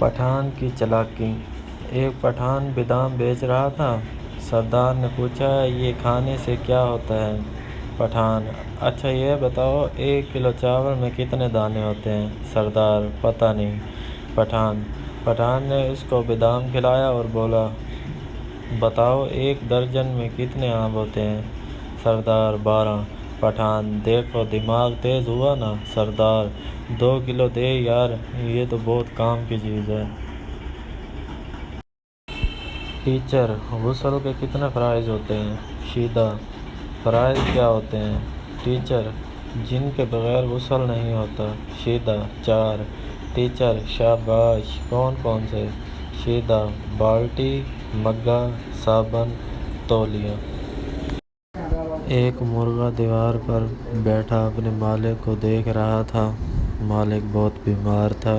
پٹھان کی چالاکی۔ ایک پٹھان بادام بیچ رہا تھا۔ سردار نے پوچھا، یہ کھانے سے کیا ہوتا ہے؟ پٹھان: اچھا یہ بتاؤ 1 کلو چاول میں کتنے دانے ہوتے ہیں؟ سردار: پتہ نہیں۔ پٹھان نے اس کو بادام کھلایا اور بولا، بتاؤ 1 درجن میں کتنے آم ہوتے ہیں؟ سردار: 12۔ پٹھان: دیکھو دماغ تیز ہوا نا؟ سردار: 2 کلو دے یار، یہ تو بہت کام کی چیز ہے۔ ٹیچر: غسل کے کتنے فرائض ہوتے ہیں؟ شیدا: فرائض کیا ہوتے ہیں؟ ٹیچر: جن کے بغیر غسل نہیں ہوتا۔ شیدا: 4۔ ٹیچر: شاباش، کون کون سے؟ شیدا: بالٹی، مگا، صابن، تولیہ۔ ایک مرغا دیوار پر بیٹھا اپنے مالک کو دیکھ رہا تھا۔ مالک بہت بیمار تھا۔